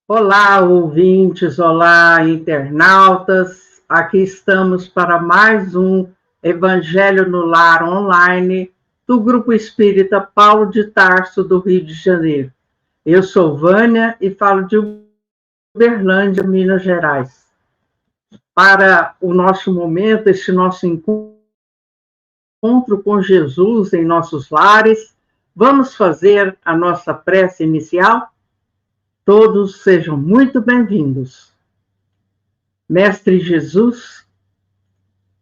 Olá, ouvintes, olá, internautas. Aqui estamos para mais um Evangelho no Lar online do Grupo Espírita Paulo de Tarso, do Rio de Janeiro. Eu sou Vânia e falo de Uberlândia, Minas Gerais. Para o nosso momento, esse nosso encontro com Jesus em nossos lares, vamos fazer a nossa prece inicial? Todos sejam muito bem-vindos. Mestre Jesus,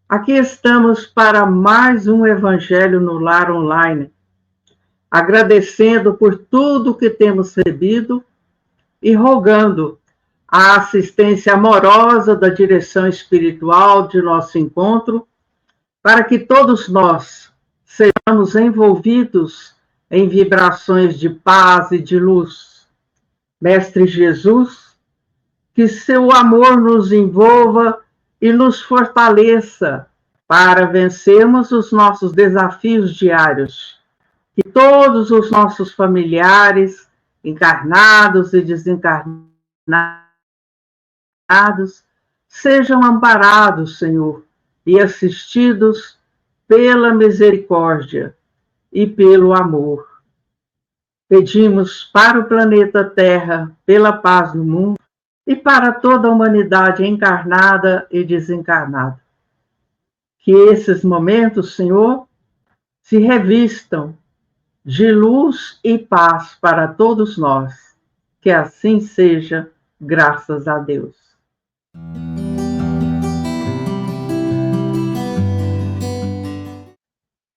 aqui estamos para mais um Evangelho no Lar online, agradecendo por tudo que temos recebido e rogando a assistência amorosa da direção espiritual de nosso encontro, para que todos nós sejamos envolvidos em vibrações de paz e de luz. Mestre Jesus, que seu amor nos envolva e nos fortaleça para vencermos os nossos desafios diários. Que todos os nossos familiares, encarnados e desencarnados, sejam amparados, Senhor, e assistidos pela misericórdia e pelo amor. Pedimos para o planeta Terra, pela paz no mundo, e para toda a humanidade encarnada e desencarnada. Que esses momentos, Senhor, se revistam de luz e paz para todos nós. Que assim seja, graças a Deus.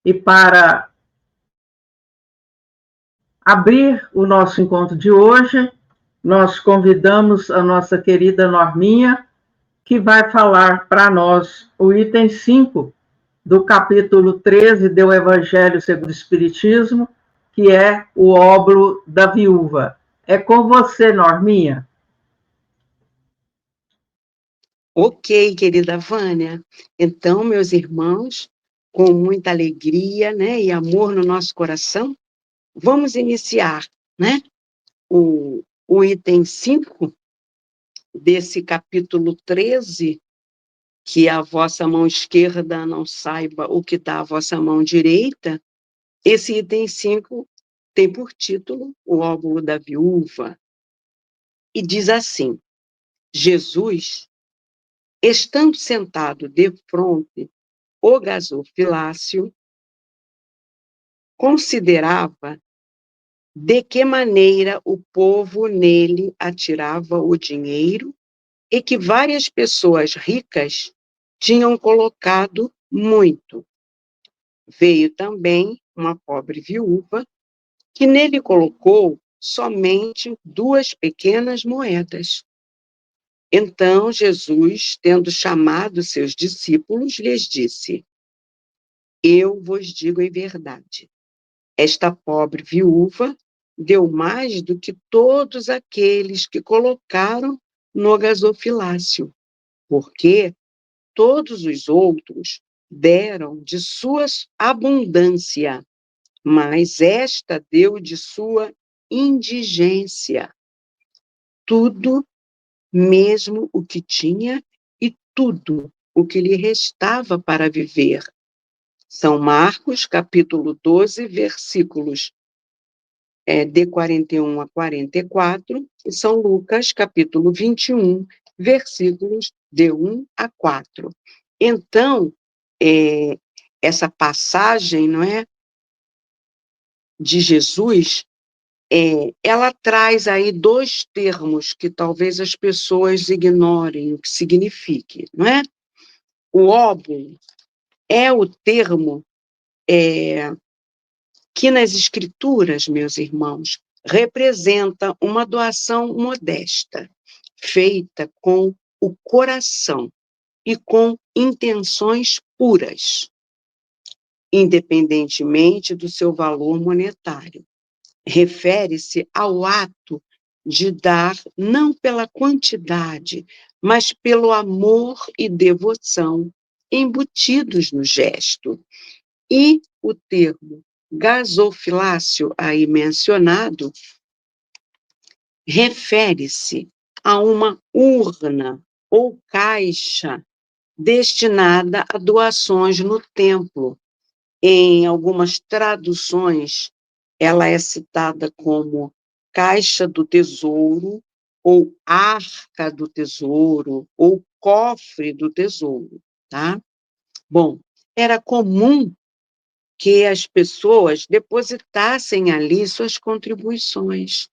E para abrir o nosso encontro de hoje, nós convidamos a nossa querida Norminha, que vai falar para nós o item 5 do capítulo 13 do Evangelho segundo o Espiritismo, que é o óbolo da viúva. É com você, Norminha. Ok, querida Vânia. Então, meus irmãos, com muita alegria, né, e amor no nosso coração, vamos iniciar, né, o item 5 desse capítulo 13, que a vossa mão esquerda não saiba o que está a vossa mão direita. Esse item 5 tem por título o óbolo da viúva, e diz assim: Jesus, estando sentado defronte o gasofilácio, considerava de que maneira o povo nele atirava o dinheiro e que várias pessoas ricas tinham colocado muito. Veio também uma pobre viúva que nele colocou somente 2 pequenas moedas. Então Jesus, tendo chamado seus discípulos, lhes disse: Eu vos digo em verdade, esta pobre viúva deu mais do que todos aqueles que colocaram no gasofilácio, porque todos os outros deram de sua abundância, mas esta deu de sua indigência, tudo, mesmo o que tinha e tudo o que lhe restava para viver. São Marcos, capítulo 12, versículos de 41 a 44, e São Lucas, capítulo 21, versículos de 1 a 4. Então, essa passagem, não é, de Jesus, ela traz aí 2 termos que talvez as pessoas ignorem o que signifique, não é? O óbolo é o termo que nas escrituras, meus irmãos, representa uma doação modesta, feita com o coração e com intenções puras, independentemente do seu valor monetário. Refere-se ao ato de dar não pela quantidade, mas pelo amor e devoção embutidos no gesto. E o termo gasofilácio, aí mencionado, refere-se a uma urna ou caixa destinada a doações no templo. Em algumas traduções, ela é citada como caixa do tesouro, ou arca do tesouro, ou cofre do tesouro, tá? Bom, era comum que as pessoas depositassem ali suas contribuições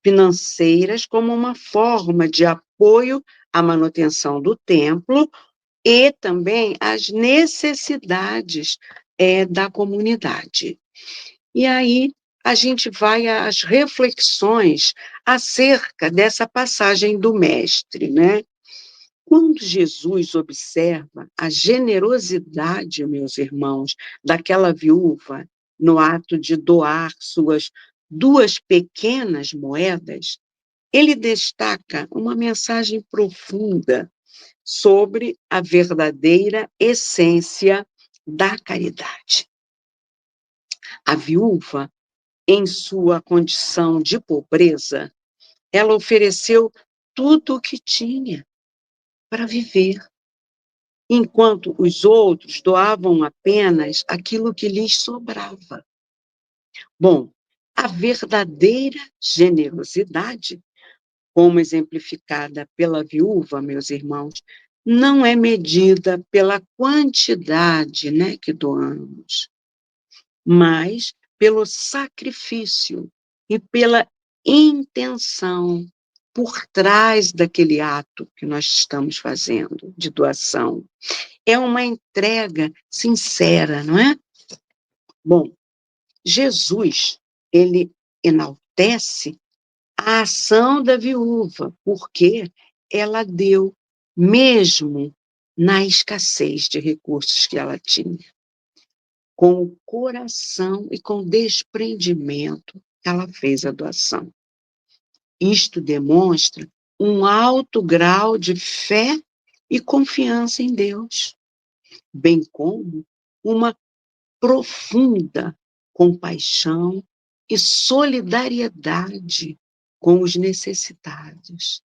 financeiras como uma forma de apoio à manutenção do templo e também às necessidades da comunidade. E aí a gente vai às reflexões acerca dessa passagem do mestre, né? Quando Jesus observa a generosidade, meus irmãos, daquela viúva no ato de doar suas 2 pequenas moedas, ele destaca uma mensagem profunda sobre a verdadeira essência da caridade. A viúva, em sua condição de pobreza, ela ofereceu tudo o que tinha para viver, enquanto os outros doavam apenas aquilo que lhes sobrava. Bom, a verdadeira generosidade, como exemplificada pela viúva, meus irmãos, não é medida pela quantidade, né, que doamos, mas pelo sacrifício e pela intenção por trás daquele ato que nós estamos fazendo de doação. É uma entrega sincera, não é? Bom, Jesus, ele enaltece a ação da viúva, porque ela deu, mesmo na escassez de recursos que ela tinha, com o coração e com desprendimento, ela fez a doação. Isto demonstra um alto grau de fé e confiança em Deus, bem como uma profunda compaixão e solidariedade com os necessitados.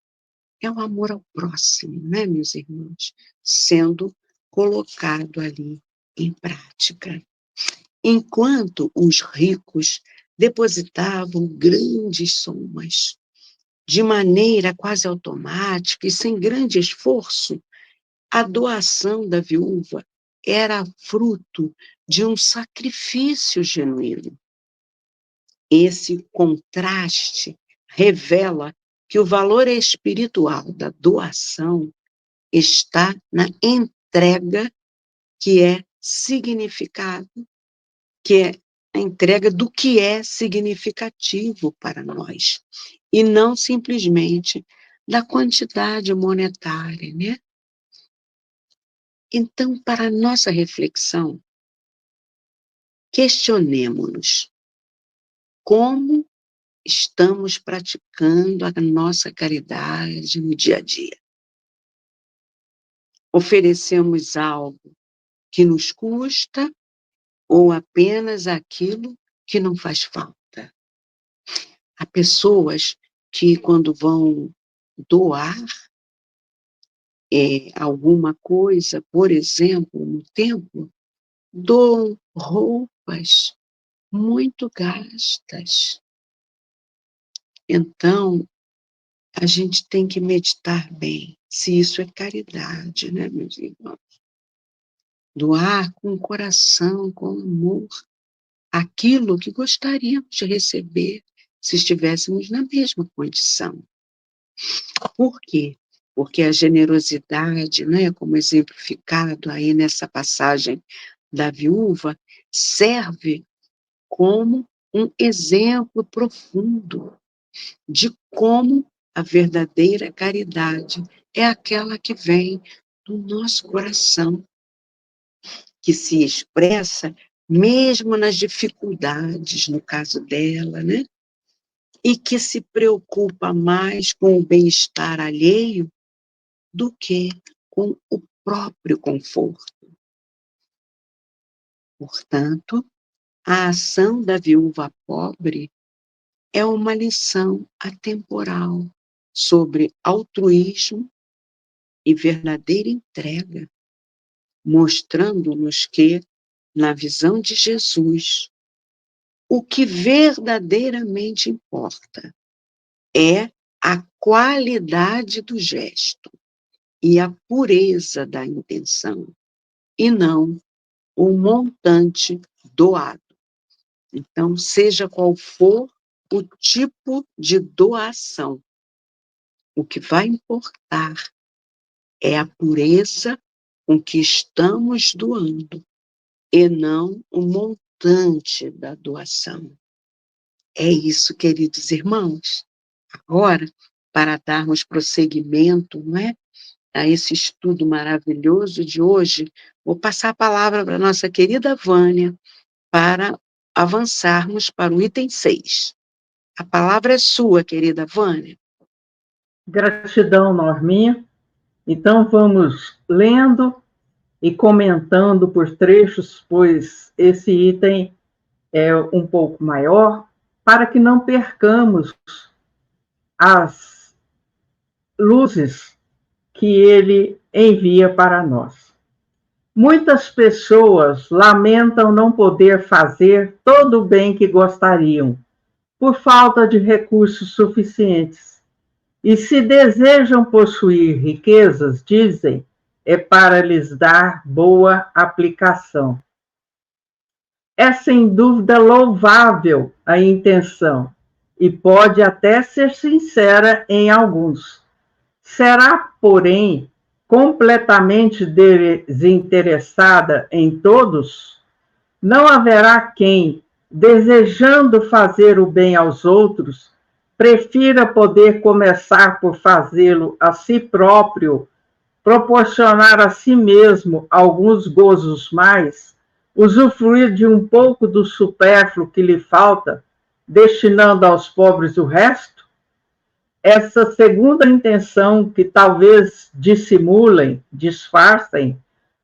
É o amor ao próximo, né, meus irmãos? Sendo colocado ali em prática. Enquanto os ricos depositavam grandes somas, de maneira quase automática e sem grande esforço, a doação da viúva era fruto de um sacrifício genuíno. Esse contraste revela que o valor espiritual da doação está na entrega que é significado, que é a entrega do que é significativo para nós, e não simplesmente da quantidade monetária, né? Então, para a nossa reflexão, questionemo-nos como estamos praticando a nossa caridade no dia a dia. Oferecemos algo que nos custa ou apenas aquilo que não faz falta? Há pessoas que, quando vão doar alguma coisa, por exemplo, no templo, doam roupas muito gastas. Então, a gente tem que meditar bem se isso é caridade, né, meus irmãos? Doar com o coração, com amor, aquilo que gostaríamos de receber se estivéssemos na mesma condição. Por quê? Porque a generosidade, né, como exemplificado aí nessa passagem da viúva, serve como um exemplo profundo de como a verdadeira caridade é aquela que vem do nosso coração, que se expressa mesmo nas dificuldades, no caso dela, né? E que se preocupa mais com o bem-estar alheio do que com o próprio conforto. Portanto, a ação da viúva pobre é uma lição atemporal sobre altruísmo e verdadeira entrega, mostrando-nos que, na visão de Jesus, o que verdadeiramente importa é a qualidade do gesto e a pureza da intenção, e não o montante doado. Então, seja qual for o tipo de doação, o que vai importar é a pureza com que estamos doando, e não o montante da doação. É isso, queridos irmãos. Agora, para darmos prosseguimento, não é, a esse estudo maravilhoso de hoje, vou passar a palavra para a nossa querida Vânia, para avançarmos para o item 6. A palavra é sua, querida Vânia. Gratidão, Norminha. Então, vamos lendo e comentando por trechos, pois esse item é um pouco maior, para que não percamos as luzes que ele envia para nós. Muitas pessoas lamentam não poder fazer todo o bem que gostariam, por falta de recursos suficientes. E se desejam possuir riquezas, dizem, é para lhes dar boa aplicação. É sem dúvida louvável a intenção, e pode até ser sincera em alguns. Será, porém, completamente desinteressada em todos? Não haverá quem, desejando fazer o bem aos outros, prefira poder começar por fazê-lo a si próprio, proporcionar a si mesmo alguns gozos mais, usufruir de um pouco do supérfluo que lhe falta, destinando aos pobres o resto? Essa segunda intenção, que talvez dissimulem, disfarcem,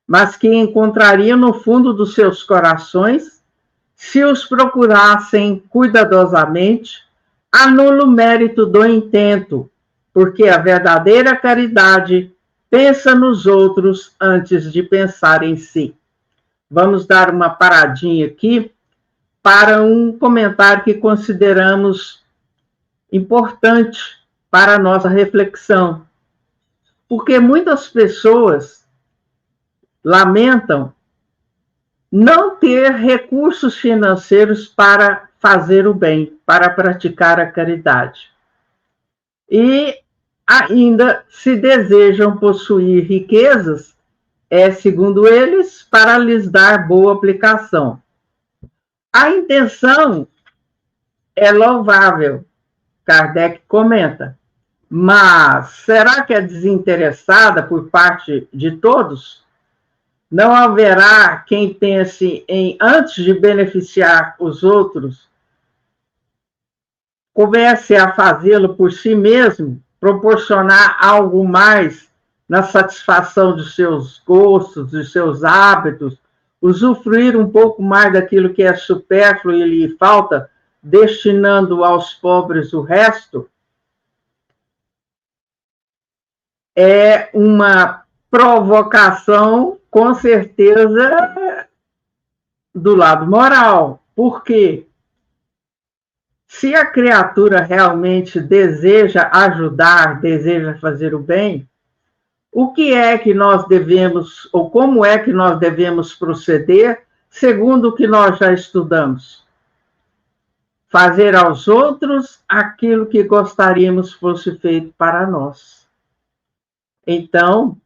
mas que encontrariam no fundo dos seus corações, se os procurassem cuidadosamente, anula o mérito do intento, porque a verdadeira caridade pensa nos outros antes de pensar em si. Vamos dar uma paradinha aqui para um comentário que consideramos importante para a nossa reflexão. Porque muitas pessoas lamentam não ter recursos financeiros para fazer o bem, para praticar a caridade. E ainda se desejam possuir riquezas, segundo eles, para lhes dar boa aplicação. A intenção é louvável, Kardec comenta, mas será que é desinteressada por parte de todos? Não haverá quem pense em, antes de beneficiar os outros, comece a fazê-lo por si mesmo, proporcionar algo mais na satisfação dos seus gostos, dos seus hábitos, usufruir um pouco mais daquilo que é supérfluo e lhe falta, destinando aos pobres o resto? É uma provocação, com certeza, do lado moral. Por quê? Se a criatura realmente deseja ajudar, deseja fazer o bem, o que é que nós devemos, ou como é que nós devemos proceder, segundo o que nós já estudamos? Fazer aos outros aquilo que gostaríamos fosse feito para nós. Então,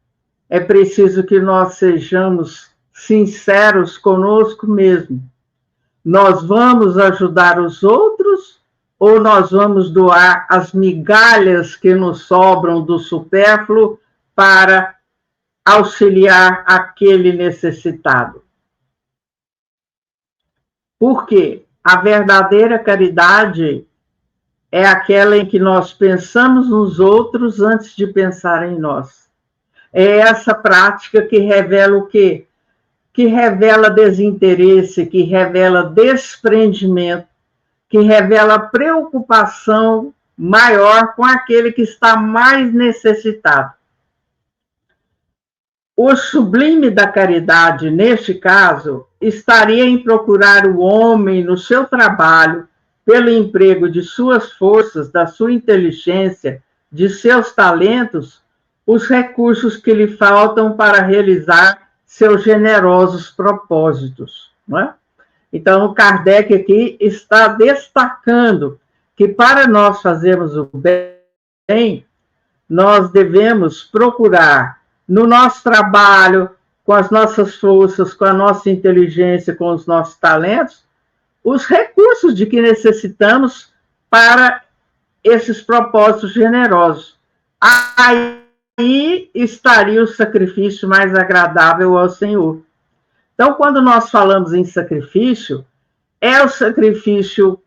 é preciso que nós sejamos sinceros conosco mesmo. Nós vamos ajudar os outros ou nós vamos doar as migalhas que nos sobram do supérfluo para auxiliar aquele necessitado? Porque a verdadeira caridade é aquela em que nós pensamos nos outros antes de pensar em nós. É essa prática que revela o quê? Que revela desinteresse, que revela desprendimento, que revela preocupação maior com aquele que está mais necessitado. O sublime da caridade, neste caso, estaria em procurar o homem no seu trabalho, pelo emprego de suas forças, da sua inteligência, de seus talentos, os recursos que lhe faltam para realizar seus generosos propósitos. Não é? Então, o Kardec aqui está destacando que para nós fazermos o bem, nós devemos procurar no nosso trabalho, com as nossas forças, com a nossa inteligência, com os nossos talentos, os recursos de que necessitamos para esses propósitos generosos. Aí estaria o sacrifício mais agradável ao Senhor. Então, quando nós falamos em sacrifício, é o sacrifício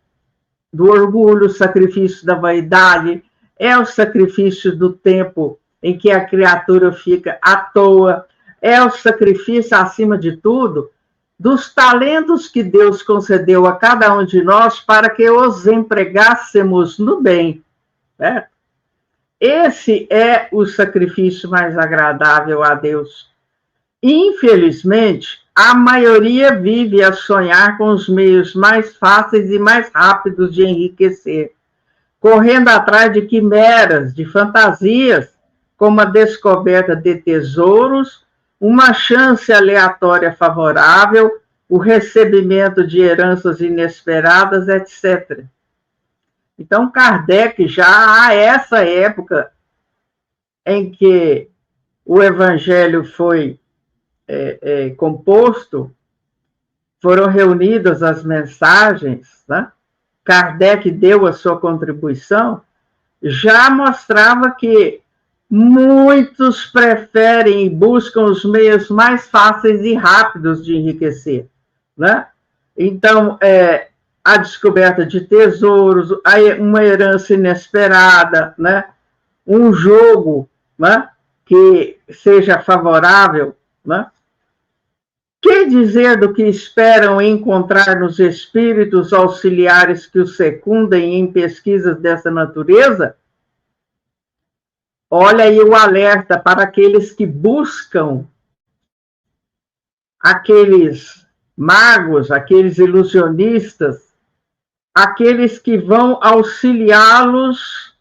do orgulho, o sacrifício da vaidade, é o sacrifício do tempo em que a criatura fica à toa, é o sacrifício, acima de tudo, dos talentos que Deus concedeu a cada um de nós para que os empregássemos no bem. Certo? Esse é o sacrifício mais agradável a Deus. Infelizmente, a maioria vive a sonhar com os meios mais fáceis e mais rápidos de enriquecer, correndo atrás de quimeras, de fantasias, como a descoberta de tesouros, uma chance aleatória favorável, o recebimento de heranças inesperadas, etc. Então, Kardec, já a essa época em que o Evangelho foi composto, foram reunidas as mensagens, né? Kardec deu a sua contribuição, já mostrava que muitos preferem e buscam os meios mais fáceis e rápidos de enriquecer, né? Então, a descoberta de tesouros, uma herança inesperada, né? Um jogo, né? Que seja favorável, né? Que dizer do que esperam encontrar nos espíritos auxiliares que os secundem em pesquisas dessa natureza? Olha aí o alerta para aqueles que buscam aqueles magos, aqueles ilusionistas, aqueles que vão auxiliá-los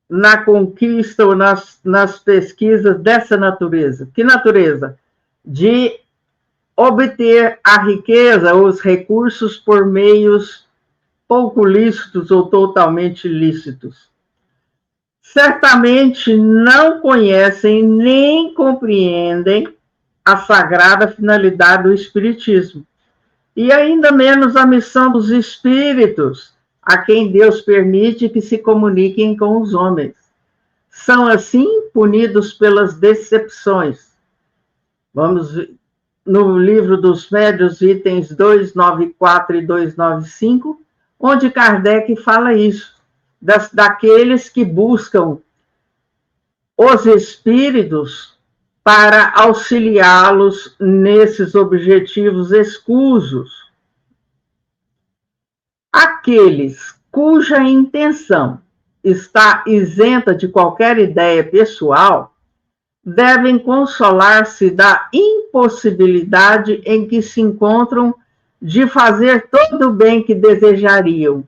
na conquista ou nas pesquisas dessa natureza. Que natureza? De obter a riqueza ou os recursos por meios pouco lícitos ou totalmente ilícitos. Certamente não conhecem nem compreendem a sagrada finalidade do Espiritismo, e ainda menos a missão dos espíritos, a quem Deus permite que se comuniquem com os homens. São, assim, punidos pelas decepções. Vamos no livro dos Médiuns, itens 294 e 295, onde Kardec fala isso, daqueles que buscam os espíritos para auxiliá-los nesses objetivos escusos. Aqueles cuja intenção está isenta de qualquer ideia pessoal devem consolar-se da impossibilidade em que se encontram de fazer todo o bem que desejariam,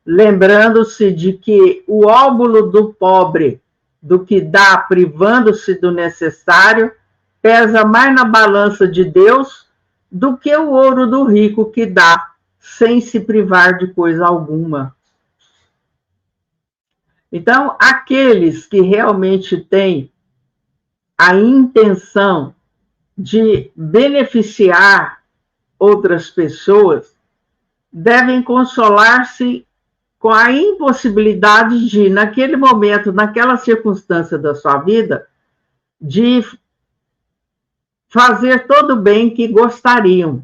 lembrando-se de que o óbolo do pobre, do que dá privando-se do necessário, pesa mais na balança de Deus do que o ouro do rico que dá, sem se privar de coisa alguma. Então, aqueles que realmente têm a intenção de beneficiar outras pessoas devem consolar-se com a impossibilidade de, naquele momento, naquela circunstância da sua vida, de fazer todo o bem que gostariam.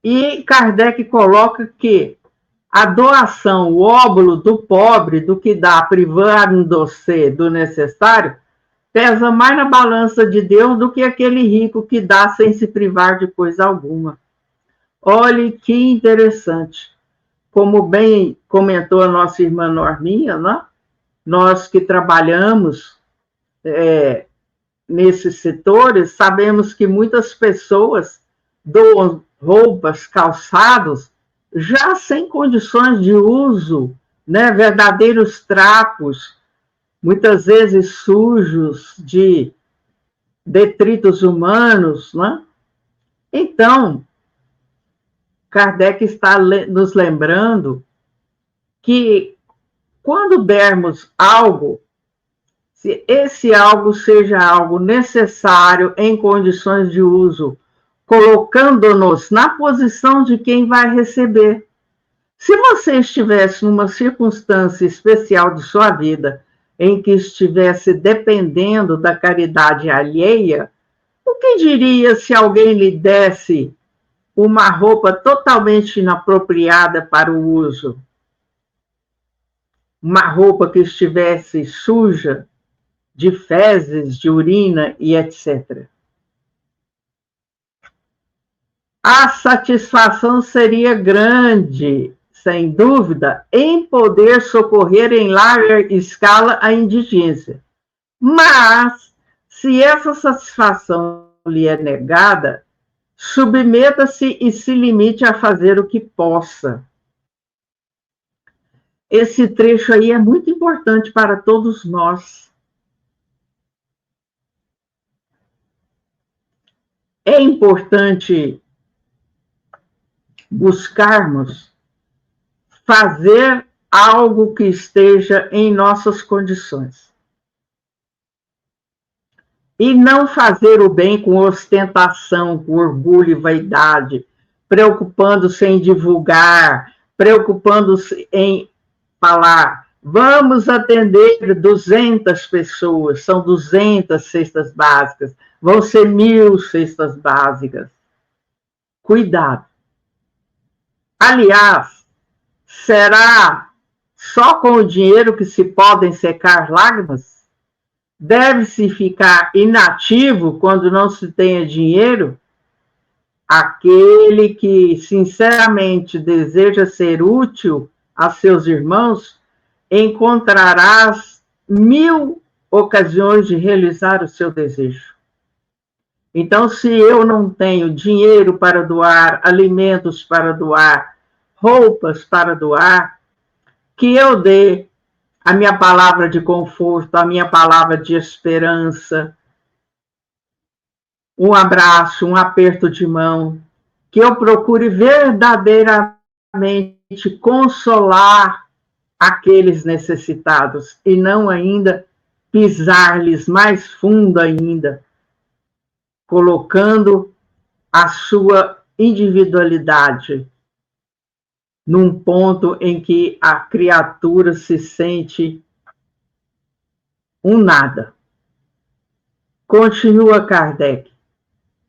E Kardec coloca que a doação, o óbolo do pobre, do que dá privando-se do necessário, pesa mais na balança de Deus do que aquele rico que dá sem se privar de coisa alguma. Olhe que interessante. como bem comentou a nossa irmã Norminha, né? Nós que trabalhamos nesses setores, sabemos que muitas pessoas doam roupas, calçados, já sem condições de uso, né? Verdadeiros trapos, muitas vezes sujos de detritos humanos, né? Então, Kardec está nos lembrando que quando dermos algo, se esse algo seja algo necessário em condições de uso, colocando-nos na posição de quem vai receber. Se você estivesse numa circunstância especial de sua vida, em que estivesse dependendo da caridade alheia, o que diria se alguém lhe desse uma roupa totalmente inapropriada para o uso? Uma roupa que estivesse suja de fezes, de urina e etc. A satisfação seria grande, sem dúvida, em poder socorrer em larga escala a indigência. Mas, se essa satisfação lhe é negada, submeta-se e se limite a fazer o que possa. Esse trecho aí é muito importante para todos nós. É importante buscarmos fazer algo que esteja em nossas condições. E não fazer o bem com ostentação, com orgulho e vaidade, preocupando-se em divulgar, preocupando-se em falar, vamos atender 200 pessoas, são 200 cestas básicas, vão ser 1.000 cestas básicas. Cuidado. Aliás, será só com o dinheiro que se podem secar lágrimas? Deve-se ficar inativo quando não se tenha dinheiro? Aquele que sinceramente deseja ser útil a seus irmãos, encontrarás 1.000 ocasiões de realizar o seu desejo. Então, se eu não tenho dinheiro para doar, alimentos para doar, roupas para doar, que eu dê a minha palavra de conforto, a minha palavra de esperança, um abraço, um aperto de mão, que eu procure verdadeiramente consolar aqueles necessitados e não ainda pisar-lhes mais fundo ainda, colocando a sua individualidade num ponto em que a criatura se sente um nada. Continua Kardec.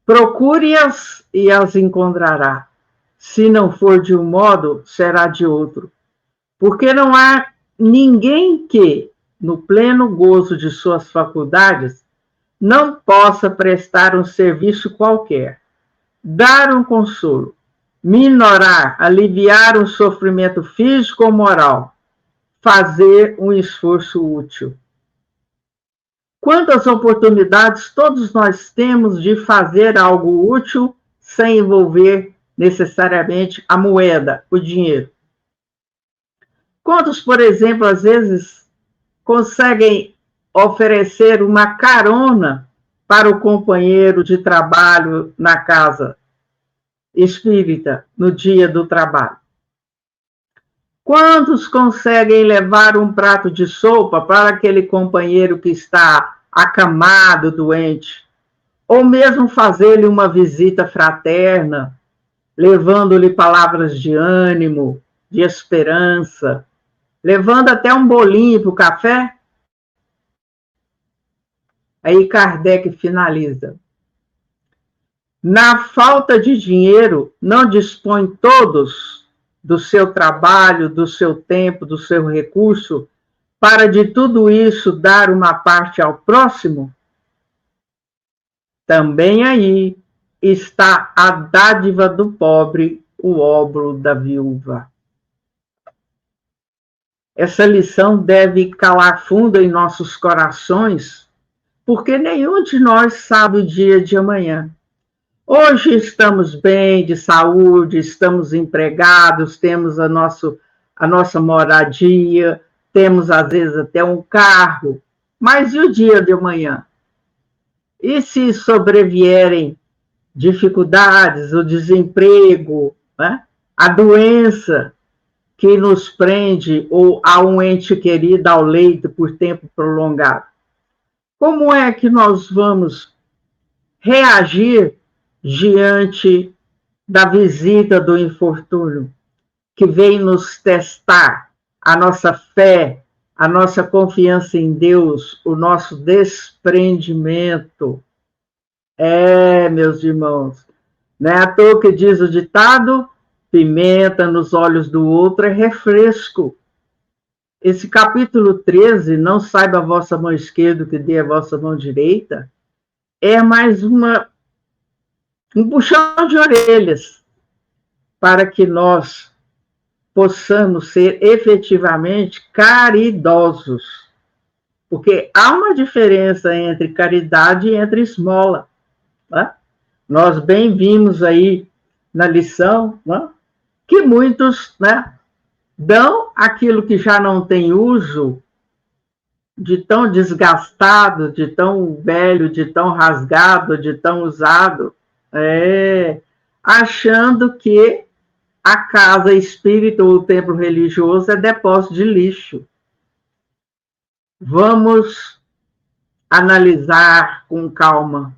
Procure-as e as encontrará. Se não for de um modo, será de outro. Porque não há ninguém que, no pleno gozo de suas faculdades, não possa prestar um serviço qualquer, dar um consolo, minorar, aliviar um sofrimento físico ou moral, fazer um esforço útil. Quantas oportunidades todos nós temos de fazer algo útil sem envolver necessariamente a moeda, o dinheiro? Quantos, por exemplo, às vezes conseguem oferecer uma carona para o companheiro de trabalho na casa espírita, no dia do trabalho? Quantos conseguem levar um prato de sopa para aquele companheiro que está acamado, doente? Ou mesmo fazer-lhe uma visita fraterna, levando-lhe palavras de ânimo, de esperança, levando até um bolinho para o café? Aí Kardec finaliza. Na falta de dinheiro, não dispõem todos do seu trabalho, do seu tempo, do seu recurso, para de tudo isso dar uma parte ao próximo? Também aí está a dádiva do pobre, o óbolo da viúva. Essa lição deve calar fundo em nossos corações, porque nenhum de nós sabe o dia de amanhã. Hoje estamos bem, de saúde, estamos empregados, temos a nossa moradia, temos às vezes até um carro, mas e o dia de amanhã? E se sobrevierem dificuldades, o desemprego, né? A doença que nos prende ou a um ente querido ao leito por tempo prolongado? Como é que nós vamos reagir diante da visita do infortúnio, que vem nos testar a nossa fé, a nossa confiança em Deus, o nosso desprendimento? Meus irmãos, não é à toa que diz o ditado: pimenta nos olhos do outro é refresco. Esse capítulo 13, não saiba a vossa mão esquerda o que dê a vossa mão direita, é mais um puxão de orelhas para que nós possamos ser efetivamente caridosos. Porque há uma diferença entre caridade e entre esmola. Né? Nós bem vimos aí na lição, né, que muitos, né, dão aquilo que já não tem uso, de tão desgastado, de tão velho, de tão rasgado, de tão usado, achando que a casa espírita ou o templo religioso é depósito de lixo. Vamos analisar com calma.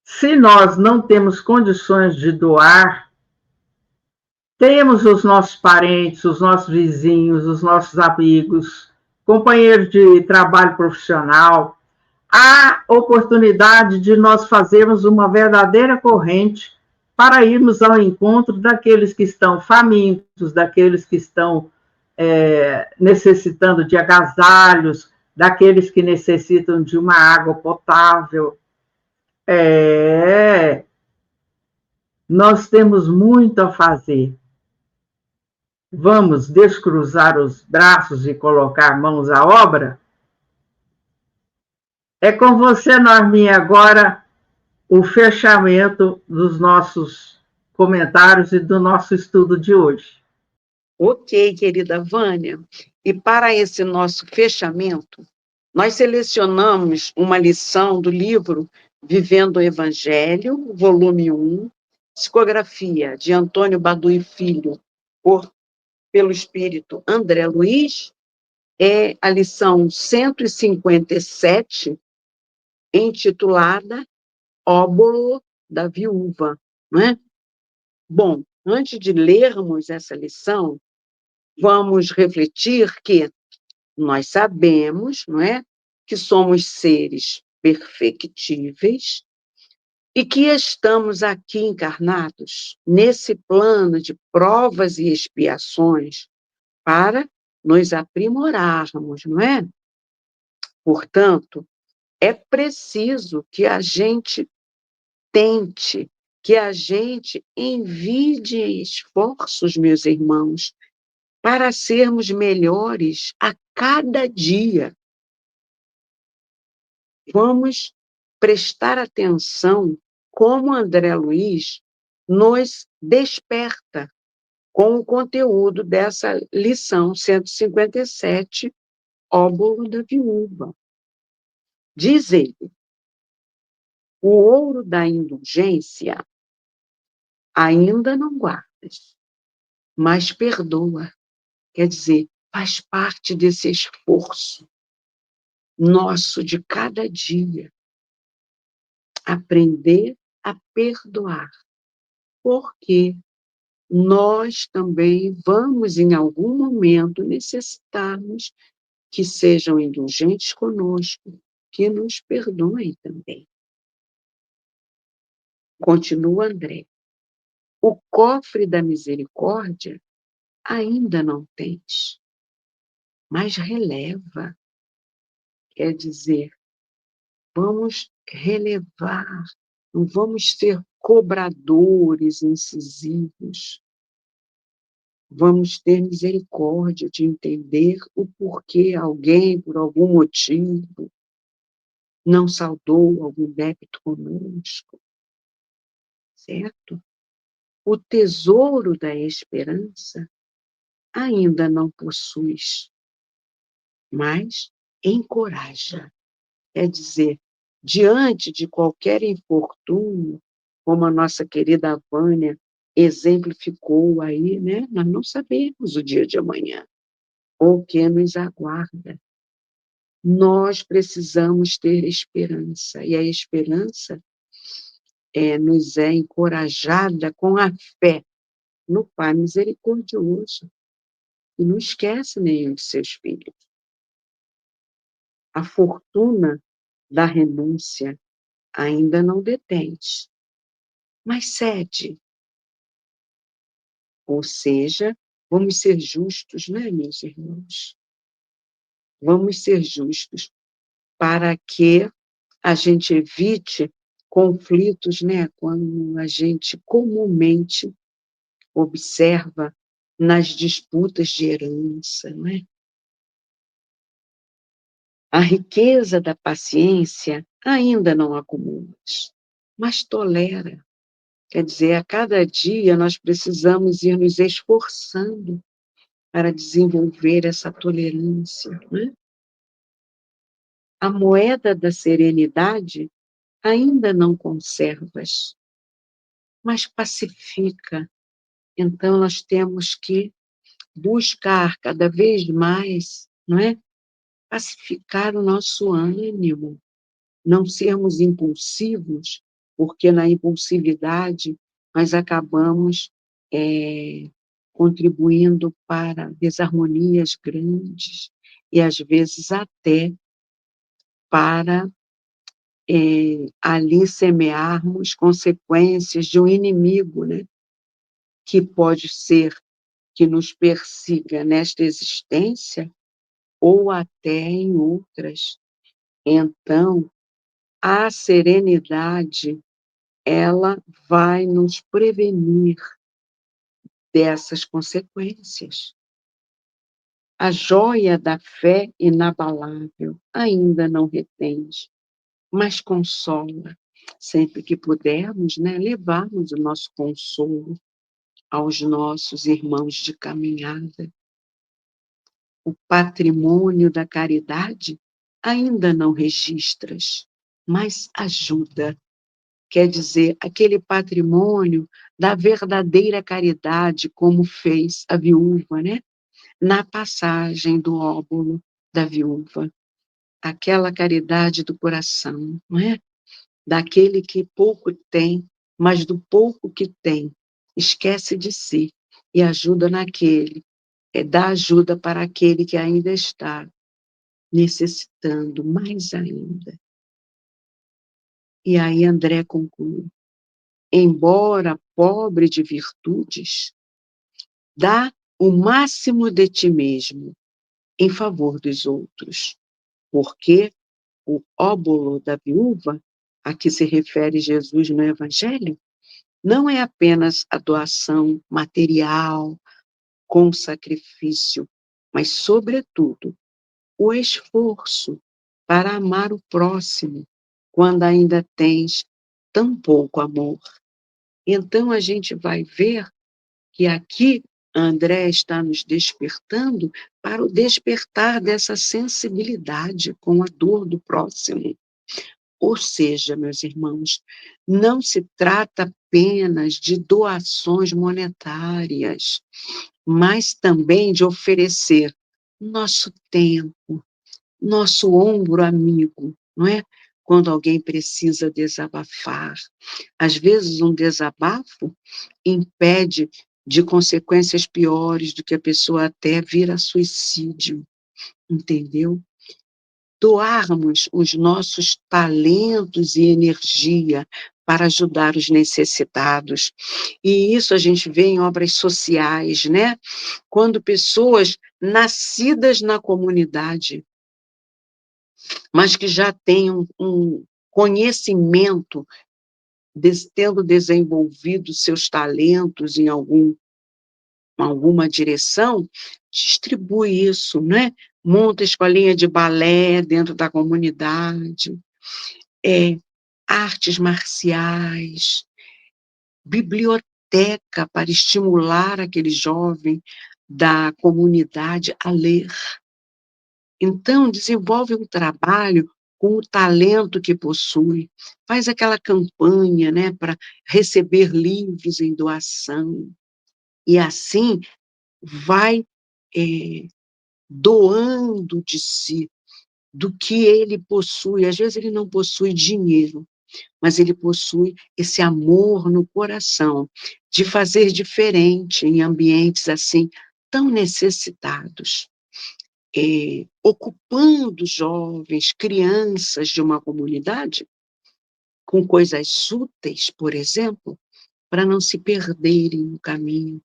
Se nós não temos condições de doar, temos os nossos parentes, os nossos vizinhos, os nossos amigos, companheiros de trabalho profissional, há oportunidade de nós fazermos uma verdadeira corrente para irmos ao encontro daqueles que estão famintos, daqueles que estão necessitando de agasalhos, daqueles que necessitam de uma água potável. Nós temos muito a fazer. Vamos descruzar os braços e colocar mãos à obra? É com você, Norminha, agora o fechamento dos nossos comentários e do nosso estudo de hoje. Ok, querida Vânia. E para esse nosso fechamento, nós selecionamos uma lição do livro Vivendo o Evangelho, volume 1, psicografia de Antônio Badui Filho, pelo espírito André Luiz, é a lição 157, intitulada Óbolo da Viúva, não é? Bom, antes de lermos essa lição, vamos refletir que nós sabemos, não é, que somos seres perfectíveis e que estamos aqui encarnados nesse plano de provas e expiações para nos aprimorarmos, não é? Portanto, é preciso que a gente tente, que a gente envie esforços, meus irmãos, para sermos melhores a cada dia. Vamos prestar atenção como André Luiz nos desperta com o conteúdo dessa lição 157, Óbolo da Viúva. Diz ele: o ouro da indulgência ainda não guardas, mas perdoa. Quer dizer, faz parte desse esforço nosso de cada dia, aprender a perdoar, porque nós também vamos, em algum momento, necessitarmos que sejam indulgentes conosco, que nos perdoem também. Continua André. O cofre da misericórdia ainda não tens, mas releva. Quer dizer, vamos relevar, não vamos ser cobradores incisivos. Vamos ter misericórdia de entender o porquê alguém, por algum motivo, não saldou algum débito conosco, certo? O tesouro da esperança ainda não possuis, mas encoraja. Quer dizer, diante de qualquer infortúnio, como a nossa querida Vânia exemplificou aí, né? Nós não sabemos o dia de amanhã, ou o que nos aguarda. Nós precisamos ter esperança, e a esperança nos é encorajada com a fé no Pai misericordioso, e não esquece nenhum de seus filhos. A fortuna da renúncia ainda não detens, mas cede. Ou seja, vamos ser justos, né, meus irmãos? Vamos ser justos para que a gente evite conflitos, né, quando a gente comumente observa nas disputas de herança, não é? A riqueza da paciência ainda não acumulas, mas tolera. Quer dizer, a cada dia nós precisamos ir nos esforçando para desenvolver essa tolerância, né? A moeda da serenidade ainda não conservas, mas pacifica. Então nós temos que buscar cada vez mais, não é? Pacificar o nosso ânimo, não sermos impulsivos, porque na impulsividade nós acabamos contribuindo para desarmonias grandes e às vezes até para ali semearmos consequências de um inimigo, né? Que pode ser que nos persiga nesta existência ou até em outras. Então, a serenidade, ela vai nos prevenir dessas consequências. A joia da fé inabalável ainda não retens, mas consola. Sempre que pudermos, né, levarmos o nosso consolo aos nossos irmãos de caminhada. O patrimônio da caridade ainda não registras, mas ajuda. Quer dizer, aquele patrimônio da verdadeira caridade, como fez a viúva, né? Na passagem do óbolo da viúva. Aquela caridade do coração, não é? Daquele que pouco tem, mas do pouco que tem, esquece de si e ajuda naquele, dá ajuda para aquele que ainda está necessitando mais ainda. E aí André conclui: embora pobre de virtudes, dá o máximo de ti mesmo em favor dos outros, porque o óbolo da viúva, a que se refere Jesus no Evangelho, não é apenas a doação material com sacrifício, mas, sobretudo, o esforço para amar o próximo quando ainda tens tão pouco amor. Então, a gente vai ver que aqui André está nos despertando para o despertar dessa sensibilidade com a dor do próximo. Ou seja, meus irmãos, não se trata apenas de doações monetárias, mas também de oferecer nosso tempo, nosso ombro amigo, não é? Quando alguém precisa desabafar. Às vezes, um desabafo impede de consequências piores do que a pessoa até vir a suicídio, entendeu? Doarmos os nossos talentos e energia para ajudar os necessitados. E isso a gente vê em obras sociais, né? Quando pessoas nascidas na comunidade, mas que já têm um conhecimento, tendo desenvolvido seus talentos em algum alguma direção, distribui isso, né? Monta escolinha de balé dentro da comunidade, artes marciais, biblioteca para estimular aquele jovem da comunidade a ler. Então, desenvolve um trabalho com o talento que possui, faz aquela campanha, né, para receber livros em doação, e assim vai doando de si, do que ele possui. Às vezes ele não possui dinheiro, mas ele possui esse amor no coração, de fazer diferente em ambientes assim, tão necessitados. Ocupando jovens, crianças de uma comunidade, com coisas úteis, por exemplo, para não se perderem no caminho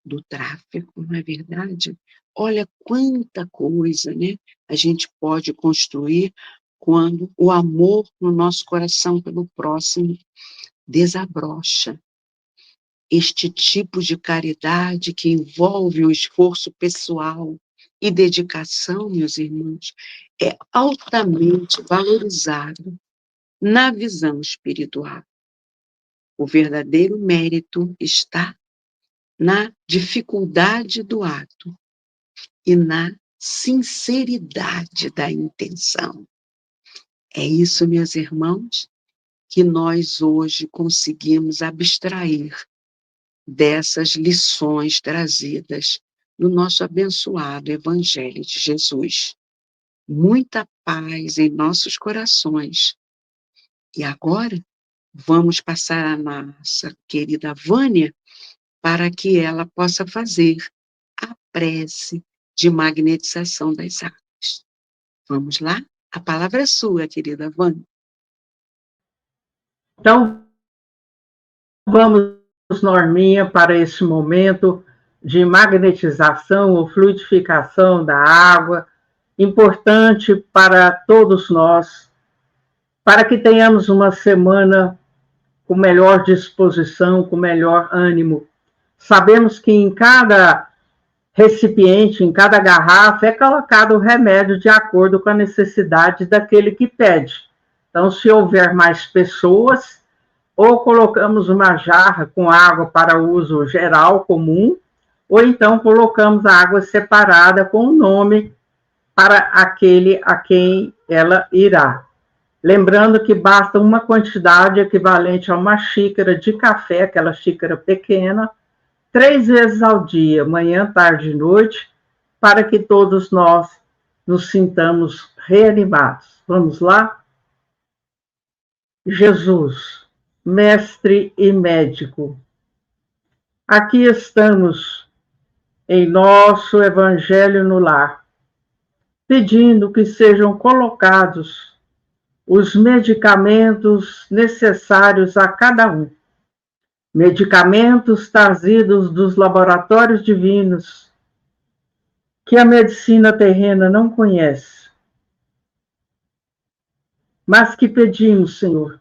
do tráfico, não é verdade? Olha quanta coisa, né, a gente pode construir quando o amor no nosso coração pelo próximo desabrocha. Este tipo de caridade que envolve o esforço pessoal e dedicação, meus irmãos, é altamente valorizado na visão espiritual. O verdadeiro mérito está na dificuldade do ato e na sinceridade da intenção. É isso, meus irmãos, que nós hoje conseguimos abstrair dessas lições trazidas no nosso abençoado Evangelho de Jesus. Muita paz em nossos corações. E agora, vamos passar a nossa querida Vânia para que ela possa fazer a prece de magnetização das águas. Vamos lá? A palavra é sua, querida Vânia. Então, vamos, Norminha, para esse momento de magnetização ou fluidificação da água, importante para todos nós, para que tenhamos uma semana com melhor disposição, com melhor ânimo. Sabemos que em cada recipiente, em cada garrafa, é colocado o remédio de acordo com a necessidade daquele que pede. Então, se houver mais pessoas, ou colocamos uma jarra com água para uso geral, comum, ou então colocamos a água separada com o nome para aquele a quem ela irá. Lembrando que basta uma quantidade equivalente a uma xícara de café, aquela xícara pequena, 3 vezes ao dia, manhã, tarde e noite, para que todos nós nos sintamos reanimados. Vamos lá? Jesus, mestre e médico, aqui estamos em nosso Evangelho no lar, pedindo que sejam colocados os medicamentos necessários a cada um. Medicamentos trazidos dos laboratórios divinos que a medicina terrena não conhece, mas que pedimos, Senhor,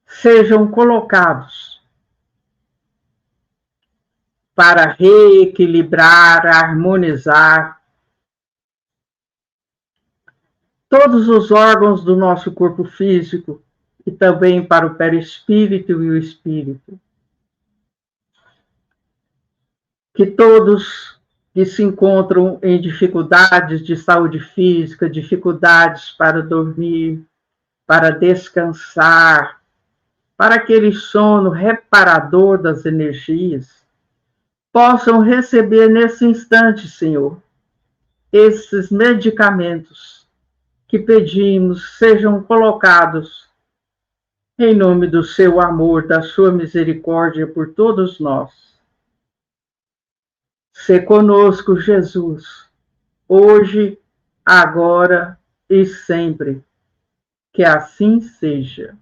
sejam colocados para reequilibrar, harmonizar todos os órgãos do nosso corpo físico e também para o perispírito e o espírito. Que todos que se encontram em dificuldades de saúde física, dificuldades para dormir, para descansar, para aquele sono reparador das energias, possam receber nesse instante, Senhor, esses medicamentos que pedimos sejam colocados em nome do seu amor, da sua misericórdia por todos nós. Sê conosco, Jesus, hoje, agora e sempre. Que assim seja.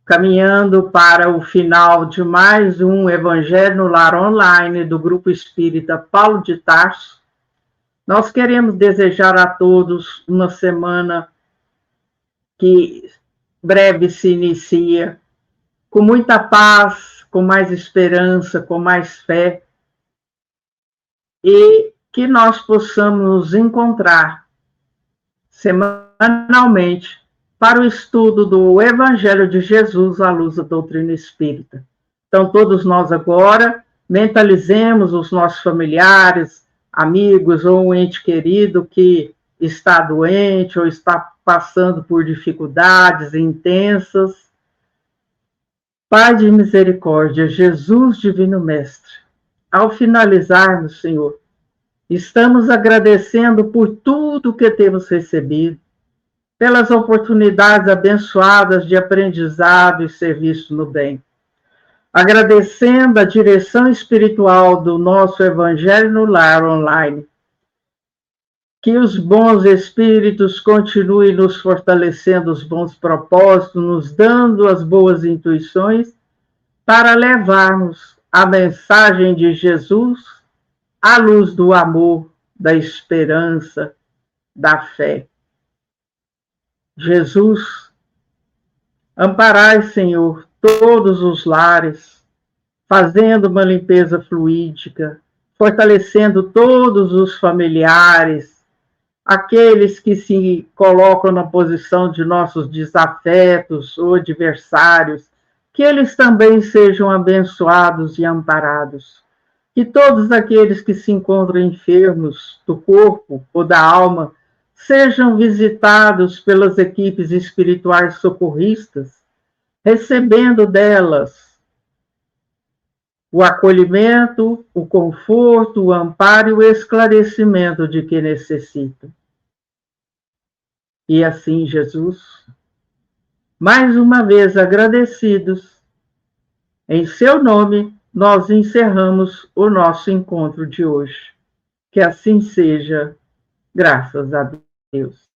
Caminhando para o final de mais um Evangelho no Lar Online do Grupo Espírita Paulo de Tarso, nós queremos desejar a todos uma semana que breve se inicia, com muita paz, com mais esperança, com mais fé, e que nós possamos nos encontrar semanalmente para o estudo do Evangelho de Jesus à luz da doutrina espírita. Então, todos nós agora mentalizemos os nossos familiares, amigos ou um ente querido que está doente ou está passando por dificuldades intensas. Pai de misericórdia, Jesus Divino Mestre, ao finalizarmos, Senhor, estamos agradecendo por tudo que temos recebido, pelas oportunidades abençoadas de aprendizado e serviço no bem. Agradecendo a direção espiritual do nosso Evangelho no Lar online. Que os bons espíritos continuem nos fortalecendo os bons propósitos, nos dando as boas intuições para levarmos a mensagem de Jesus à luz do amor, da esperança, da fé. Jesus, amparai, Senhor, todos os lares, fazendo uma limpeza fluídica, fortalecendo todos os familiares, aqueles que se colocam na posição de nossos desafetos ou adversários, que eles também sejam abençoados e amparados. Que todos aqueles que se encontram enfermos do corpo ou da alma sejam visitados pelas equipes espirituais socorristas, recebendo delas o acolhimento, o conforto, o amparo e o esclarecimento de que necessitam. E assim, Jesus, mais uma vez agradecidos, em seu nome, nós encerramos o nosso encontro de hoje. Que assim seja, graças a Deus.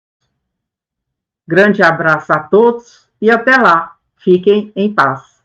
Grande abraço a todos e até lá. Fiquem em paz.